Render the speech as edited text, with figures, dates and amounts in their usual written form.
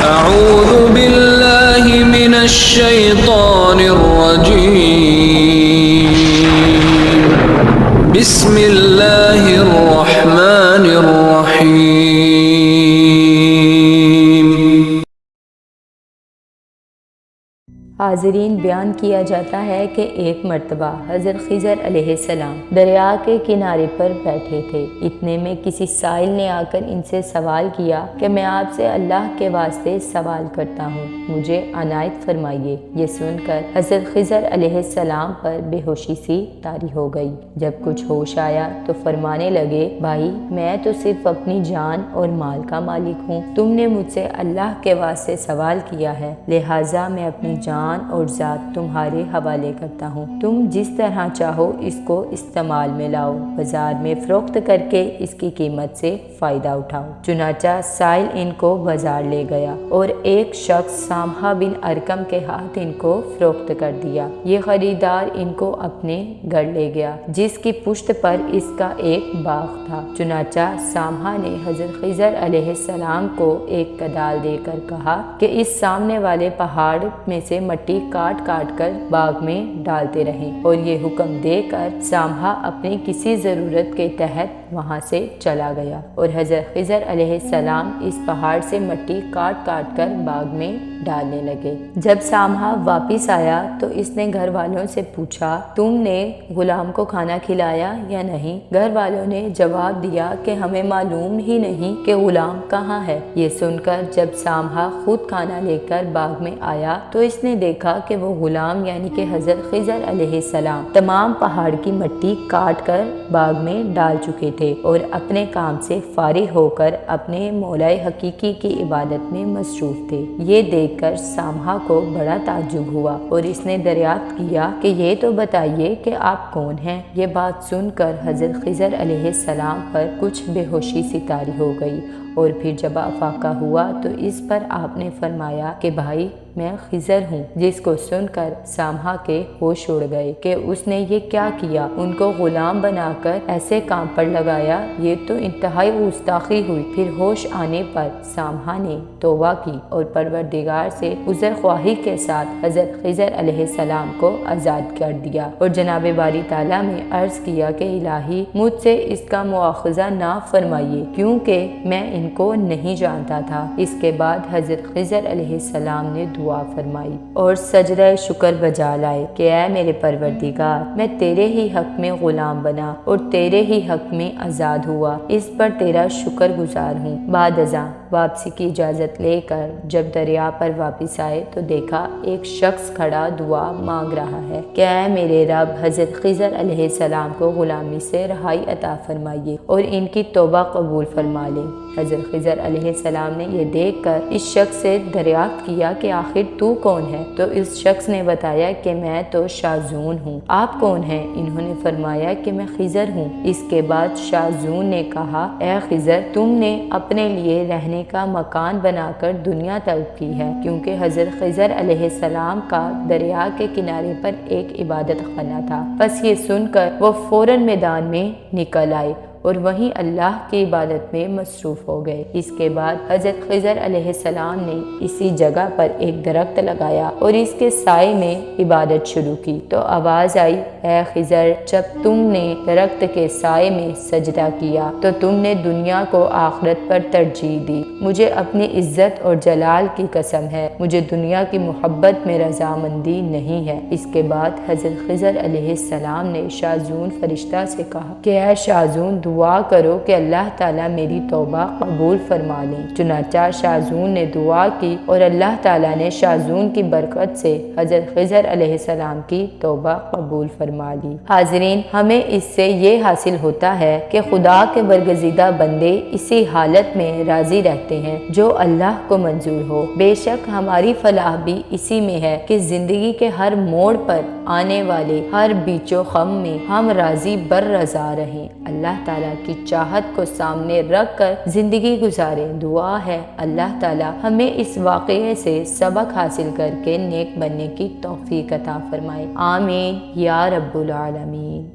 أعوذ بالله من الشيطان الرجيم بسم الله الرحمن الرحيم. حاضرین، بیان کیا جاتا ہے کہ ایک مرتبہ حضرت خضر علیہ السلام دریا کے کنارے پر بیٹھے تھے. اتنے میں کسی سائل نے آ کر ان سے سوال کیا کہ میں آپ سے اللہ کے واسطے سوال کرتا ہوں، مجھے عنایت فرمائیے. یہ سن کر حضرت خضر علیہ السلام پر بے ہوشی سی طاری ہو گئی. جب کچھ ہوش آیا تو فرمانے لگے، بھائی میں تو صرف اپنی جان اور مال کا مالک ہوں. تم نے مجھ سے اللہ کے واسطے سوال کیا ہے، لہٰذا میں اپنی جان اور ذات تمہارے حوالے کرتا ہوں. تم جس طرح چاہو اس کو استعمال میں لاؤ، بازار میں فروخت کر کے اس کی قیمت سے فائدہ اٹھاؤ. چنانچہ سائل ان کو بازار لے گیا اور ایک شخص سامحہ بن ارکم کے ہاتھ ان کو فروخت کر دیا. یہ خریدار ان کو اپنے گھر لے گیا جس کی پشت پر اس کا ایک باغ تھا. چنانچہ سامحہ نے حضرت خضر علیہ السلام کو ایک کدال دے کر کہا کہ اس سامنے والے پہاڑ میں سے مٹی کاٹ کاٹ کر باغ میں ڈالتے رہیں، اور یہ حکم دے کر سامحہ اپنی کسی ضرورت کے تحت وہاں سے چلا گیا اور حضرت خضر علیہ السلام اس پہاڑ سے مٹی کاٹ کاٹ کر باغ میں ڈالنے لگے. جب سامحہ واپس آیا تو اس نے گھر والوں سے پوچھا، تم نے غلام کو کھانا کھلایا یا نہیں؟ گھر والوں نے جواب دیا کہ ہمیں معلوم ہی نہیں کہ غلام کہاں ہے. یہ سن کر جب سامحہ خود کھانا لے کر باغ میں آیا تو اس نے دیکھا کہ وہ غلام یعنی کہ حضرت خضر علیہ السلام تمام پہاڑ کی مٹی کاٹ کر باغ میں ڈال چکے تھے اور اپنے کام سے فارغ ہو کر اپنے مولا حقیقی کی عبادت میں مصروف تھے. یہ دیکھ کر سامحہ کو بڑا تعجب ہوا اور اس نے دریافت کیا کہ یہ تو بتائیے کہ آپ کون ہیں. یہ بات سن کر حضرت خضر علیہ السلام پر کچھ بے ہوشی سی طاری ہو گئی اور پھر جب افاقہ ہوا تو اس پر آپ نے فرمایا کہ بھائی میں خضر ہوں. جس کو سن کر سامحہ کے ہوش اڑ گئے کہ اس نے یہ کیا کیا، ان کو غلام بنا کر ایسے کام پر لگایا، یہ تو انتہائی گستاخی ہوئی. پھر ہوش آنے پر سامحہ نے توبہ کی اور پروردگار سے عذر خواہی کے ساتھ حضرت خضر علیہ السلام کو آزاد کر دیا اور جناب باری تعالیٰ میں عرض کیا کہ الہی مجھ سے اس کا مواخذہ نہ فرمائیے کیونکہ میں ان کو نہیں جانتا تھا. اس کے بعد حضرت خضر علیہ السلام نے دعا فرمائی اور سجدہ شکر بجا لائے کہ اے میرے پروردگار، میں تیرے ہی حق میں غلام بنا اور تیرے ہی حق میں آزاد ہوا، اس پر تیرا شکر گزار ہوں. بعد ازاں واپسی کی اجازت لے کر جب دریا پر واپس آئے تو دیکھا ایک شخص کھڑا دعا مانگ رہا ہے کہ اے میرے رب، حضرت خضر علیہ السلام کو غلامی سے رہائی عطا فرمائیے اور ان کی توبہ قبول فرما لیں. حضرت خضر علیہ السلام نے یہ دیکھ کر اس شخص سے دریافت کیا کہ آخر تو کون ہے؟ تو اس شخص نے بتایا کہ میں تو شاذون ہوں. آپ کون ہیں؟ انہوں نے فرمایا کہ میں خضر ہوں. اس کے بعد شاذون نے کہا، اے خضر، تم نے اپنے لیے رہنے کا مکان بنا کر دنیا طلب کی ہے، کیونکہ حضرت خضر علیہ السلام کا دریا کے کنارے پر ایک عبادت خانہ تھا. بس یہ سن کر وہ فوراً میدان میں نکل آئے اور وہیں اللہ کی عبادت میں مصروف ہو گئے. اس کے بعد حضرت خضر علیہ السلام نے اسی جگہ پر ایک درخت لگایا اور اس کے سائے میں عبادت شروع کی تو آواز آئی، اے خضر، جب تم نے درخت کے سائے میں سجدہ کیا تو تم نے دنیا کو آخرت پر ترجیح دی. مجھے اپنی عزت اور جلال کی قسم ہے، مجھے دنیا کی محبت میں رضامندی نہیں ہے. اس کے بعد حضرت خضر علیہ السلام نے شاذون فرشتہ سے کہا کہ اے شاذون، دعا کرو کہ اللہ تعالیٰ میری توبہ قبول فرما لیں. چنانچہ شاذون نے دعا کی اور اللہ تعالیٰ نے شاذون کی برکت سے حضرت خضر علیہ السلام کی توبہ قبول فرما لی. حاضرین، ہمیں اس سے یہ حاصل ہوتا ہے کہ خدا کے برگزیدہ بندے اسی حالت میں راضی رہتے ہیں جو اللہ کو منظور ہو. بے شک ہماری فلاح بھی اسی میں ہے کہ زندگی کے ہر موڑ پر آنے والے ہر بیچ و خم میں ہم راضی بر رضا رہیں، اللہ تعالیٰ کی چاہت کو سامنے رکھ کر زندگی گزاریں. دعا ہے اللہ تعالیٰ ہمیں اس واقعے سے سبق حاصل کر کے نیک بننے کی توفیق عطا فرمائے. آمین یا رب العالمین.